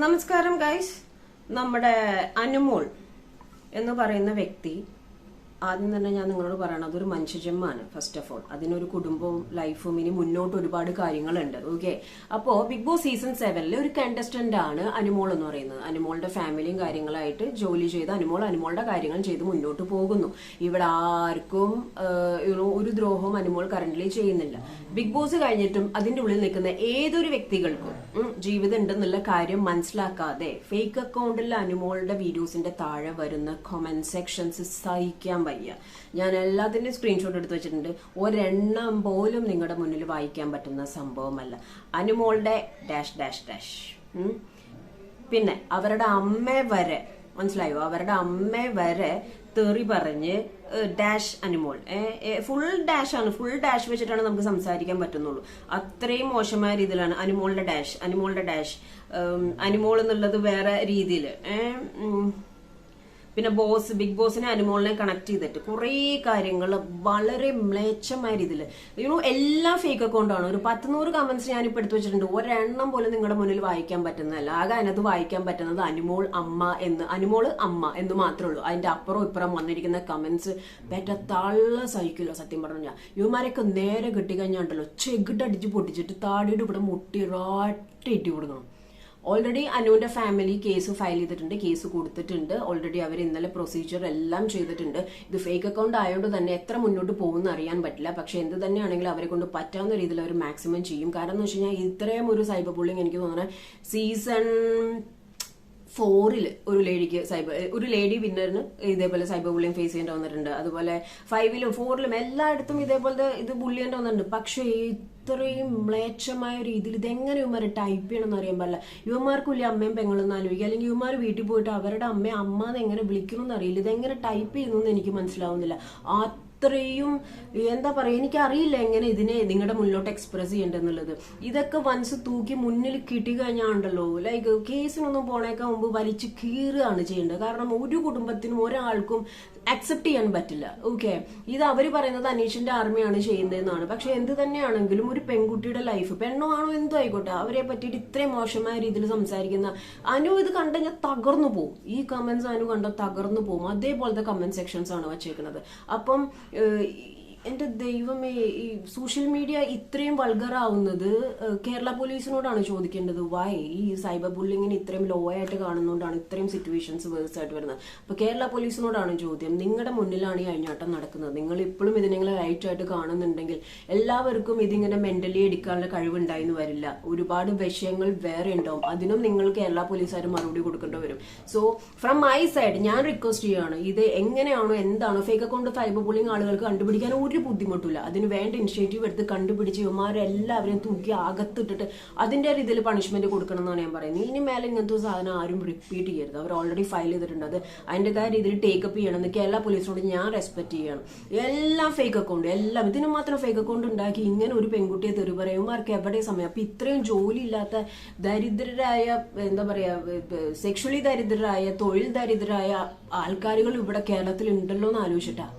നമസ്കാരം ഗൈസ്. നമ്മുടെ അനുമോൾ എന്ന് പറയുന്ന വ്യക്തി, ആദ്യം തന്നെ ഞാൻ നിങ്ങളോട് പറയണത്, ഒരു മനുഷ്യജന്മാണ്. ഫസ്റ്റ് ഓഫ് ഓൾ അതിനൊരു കുടുംബവും ലൈഫും ഇനി മുന്നോട്ട് ഒരുപാട് കാര്യങ്ങളുണ്ട്. ഓക്കെ, അപ്പോ ബിഗ് ബോസ് സീസൺ 7 ഒരു കണ്ടസ്റ്റന്റ് ആണ് അനുമോൾ എന്ന് പറയുന്നത്. അനുമോളുടെ ഫാമിലിയും കാര്യങ്ങളായിട്ട് ജോലി ചെയ്ത് അനുമോളുടെ കാര്യങ്ങൾ ചെയ്ത് മുന്നോട്ട് പോകുന്നു. ഇവിടെ ആർക്കും ഒരു ദ്രോഹവും അനുമോൾ കറന്റ്ലി ചെയ്യുന്നില്ല. ബിഗ് ബോസ് കഴിഞ്ഞിട്ടും അതിന്റെ ഉള്ളിൽ നിൽക്കുന്ന ഏതൊരു വ്യക്തികൾക്കും ജീവിതം ഉണ്ടെന്നുള്ള കാര്യം മനസ്സിലാക്കാതെ ഫേക്ക് അക്കൗണ്ടിൽ അനുമോളുടെ വീഡിയോസിന്റെ താഴെ വരുന്ന കമന്റ് സെക്ഷൻസ് സഹിക്കാൻ വയ്യ. ഞാൻ എല്ലാത്തിന്റെയും സ്ക്രീൻഷോട്ട് എടുത്ത് വെച്ചിട്ടുണ്ട്. ഒരെണ്ണം പോലും നിങ്ങളുടെ മുന്നിൽ വായിക്കാൻ പറ്റുന്ന സംഭവമല്ല. അനുമോളുടെ ഡാഷ് ഡാഷ് ഡാഷ്, പിന്നെ അവരുടെ അമ്മ വരെ, മനസ്സിലായോ, അവരുടെ അമ്മ വരെ തെറി പറഞ്ഞ് ഡാഷ് അനുമോൾ, ഫുൾ ഡാഷ് ആണ്. ഫുൾ ഡാഷ് വെച്ചിട്ടാണ് നമുക്ക് സംസാരിക്കാൻ പറ്റുന്നുള്ളൂ. അത്രയും മോശമായ രീതിയിലാണ് അനുമോളുടെ ഡാഷ്. അനുമോൾ എന്നുള്ളത് വേറെ രീതിയിൽ. പിന്നെ ബിഗ് ബോസിനെ അനുമോളിനെ കണക്ട് ചെയ്തിട്ട് കുറെ കാര്യങ്ങൾ വളരെ മ്ലേച്ഛമായ രീതിയിൽ, എല്ലാം ഫേക്ക് അക്കൗണ്ടാണ്. ഒരു 100 കമന്റ്സ് ഞാനിപ്പോൾ എടുത്തു വെച്ചിട്ടുണ്ട്. ഒരെണ്ണം പോലും നിങ്ങളുടെ മുന്നിൽ വായിക്കാൻ പറ്റുന്നതല്ല. ആകെ അതിനകത്ത് വായിക്കാൻ പറ്റുന്നത് അനുമോൾ അമ്മ എന്ന് മാത്രമേ ഉള്ളൂ. അതിന്റെ അപ്പുറം ഇപ്പുറം വന്നിരിക്കുന്ന കമന്റ്സ് തള്ള സഹിക്കില്ല. സത്യം പറഞ്ഞു ഞാൻ ഇവന്മാരൊക്കെ നേരെ കിട്ടിക്കഴിഞ്ഞാണ്ടല്ലോ ചെകിട്ടടിച്ച് പൊട്ടിച്ചിട്ട് താടിയുടെ ഇവിടെ മുട്ടി റാട്ടി കൊടുക്കണം. ഓൾറെഡി അനുവിന്റെ ഫാമിലി കേസ് ഫയൽ ചെയ്തിട്ടുണ്ട്, കേസ് കൊടുത്തിട്ടുണ്ട്. ഓൾറെഡി അവർ ഇന്നലെ പ്രൊസീജിയർ എല്ലാം ചെയ്തിട്ടുണ്ട്. ഇത് ഫേക്ക് അക്കൗണ്ട് ആയതുകൊണ്ട് തന്നെ എത്ര മുന്നോട്ട് പോകുമെന്ന് അറിയാൻ പറ്റില്ല. പക്ഷെ എന്ത് തന്നെയാണെങ്കിലും അവരെ കൊണ്ട് പറ്റാവുന്ന രീതിയിൽ അവർ മാക്സിമം ചെയ്യും. കാരണം എന്ന് വെച്ച് കഴിഞ്ഞാൽ ഇത്രയും ഒരു സൈബർ ബുള്ളിങ് എനിക്ക് തോന്നുന്നത് സീസൺ 4 ഒരു ലേഡി വിന്നറിന് ഇതേപോലെ സൈബർ ബുള്ളിങ് ഫേസ് ചെയ്യേണ്ടി വന്നിട്ടുണ്ട്. അതുപോലെ 5ലും 4ലും എല്ലായിടത്തും ഇതേപോലത്തെ ഇത് ബുള്ളി ചെയ്യേണ്ടി വന്നിട്ടുണ്ട്. പക്ഷേ ഇത്രയും മ്ലേച്ഛമായ രീതിയിൽ ഇതെങ്ങനെ ഇവന്മാരെ ടൈപ്പ് ചെയ്യണമെന്ന് അറിയാൻ പാടില്ല. ഇവന്മാർക്കില്ല അമ്മയും പെങ്ങളെന്ന് ആലോചിക്കുക, അല്ലെങ്കിൽ ഇവന്മാർ വീട്ടിൽ പോയിട്ട് അവരുടെ അമ്മയെ അമ്മന്ന് എങ്ങനെ വിളിക്കണമെന്ന് അറിയില്ല. ഇതെങ്ങനെ ടൈപ്പ് ചെയ്യുന്നു എനിക്ക് മനസ്സിലാവുന്നില്ല. അത്രയും എന്താ പറയാ, എനിക്കറിയില്ല എങ്ങനെ ഇതിനെ നിങ്ങളുടെ മുന്നിലോട്ട് എക്സ്പ്രസ് ചെയ്യേണ്ടെന്നുള്ളത്. ഇതൊക്കെ വൻസ് തൂക്കി മുന്നിൽ കിട്ടി കഴിഞ്ഞാണ്ടല്ലോ, ലൈക്ക് കേസിനൊന്നും പോണേക്കാൾ മുമ്പ് വലിച്ചു കീറുകയാണ് ചെയ്യേണ്ടത്. കാരണം ഒരു കുടുംബത്തിനും ഒരാൾക്കും അക്സെപ്റ്റ് ചെയ്യാൻ പറ്റില്ല. ഓക്കെ, ഇത് അവര് പറയുന്നത് അനീഷിന്റെ ആർമിയാണ് ചെയ്യുന്നതെന്നാണ്. പക്ഷെ എന്ത് തന്നെയാണെങ്കിലും ഒരു പെൺകുട്ടിയുടെ ലൈഫ്, പെണ്ണോ ആണോ എന്തോ ആയിക്കോട്ടെ, അവരെ പറ്റിയിട്ട് ഇത്രയും മോശമായ രീതിയിൽ സംസാരിക്കുന്ന ഇത് കണ്ടു കഴിഞ്ഞാൽ തകർന്നു പോകും. ഈ കമന്റ്സ് കണ്ടാൽ തകർന്നു പോകും. അതേപോലത്തെ കമന്റ് സെക്ഷൻസ് ആണ് വച്ചേക്കുന്നത്. അപ്പം എന്റെ ദൈവമേ, ഈ സോഷ്യൽ മീഡിയ ഇത്രയും വൾഗറാവുന്നത് കേരള പോലീസിനോടാണ് ചോദിക്കേണ്ടത്. വൈ ഈ സൈബർ ബുള്ളിങ്ങിന് ഇത്രയും ലോ ആയിട്ട് കാണുന്നതുകൊണ്ടാണ് ഇത്രയും സിറ്റുവേഷൻസ് വേഴ്സ് ആയിട്ട് വരുന്നത്. അപ്പൊ കേരള പോലീസിനോടാണ് ചോദ്യം. നിങ്ങളുടെ മുന്നിലാണ് ഈ അഴിഞ്ഞാട്ടം നടക്കുന്നത്. നിങ്ങൾ ഇപ്പോഴും ഇതിനെ റൈറ്റ് ആയിട്ട് കാണുന്നുണ്ടെങ്കിൽ എല്ലാവർക്കും ഇതിങ്ങനെ മെന്റലി എടുക്കാനുള്ള കഴിവുണ്ടായിന്ന് വരില്ല. ഒരുപാട് വിഷയങ്ങൾ വേറെ ഉണ്ടാവും. അതിനും നിങ്ങൾ കേരള പോലീസുകാർ മറുപടി കൊടുക്കേണ്ടി വരും. സോ ഫ്രം മൈ സൈഡ് ഞാൻ റിക്വസ്റ്റ് ചെയ്യാണ്, ഇത് എങ്ങനെയാണോ എന്താണോ ഫേക്ക് അക്കൗണ്ട് സൈബർ ബുള്ളിങ് ആളുകൾക്ക് കണ്ടുപിടിക്കാൻ ഒരു ബുദ്ധിമുട്ടില്ല. അതിന് വേണ്ട ഇനിഷ്യേറ്റീവ് എടുത്ത് കണ്ടുപിടിച്ച് ഇവന്മാരെല്ലാവരെയും തൂക്കി അകത്തിട്ടിട്ട് അതിന്റെ രീതിയിൽ പണിഷ്മെന്റ് കൊടുക്കണം എന്നാണ് ഞാൻ പറയുന്നത്. ഇനി മേലെ ഇങ്ങനത്തെ സാധനം ആരും റിപ്പീറ്റ് ചെയ്യരുത്. അവർ ഓൾറെഡി ഫയൽ ചെയ്തിട്ടുണ്ട്. അത് അതിൻ്റെതായ രീതിയിൽ ടേക്കപ്പ് ചെയ്യണമെന്ന് കേരള പോലീസിനോട് ഞാൻ റെസ്പെക്ട് ചെയ്യണം. എല്ലാം ഫേക്ക് അക്കൗണ്ട്, എല്ലാം ഇതിന് മാത്രം ഫേക്ക് അക്കൗണ്ട് ഉണ്ടാക്കി ഇങ്ങനെ ഒരു പെൺകുട്ടിയെ തെറി പറയും. ഇവന്മാർക്ക് എവിടെ സമയം? അപ്പൊ ഇത്രയും ജോലി ഇല്ലാത്ത ദരിദ്രരായ, എന്താ പറയാ, സെക്ഷലി ദരിദ്രരായ, തൊഴിൽ ദരിദ്രരായ ആൾക്കാരുകൾ ഇവിടെ കേരളത്തിൽ ഉണ്ടല്ലോ എന്ന് ആലോചിച്ചിട്ടാ.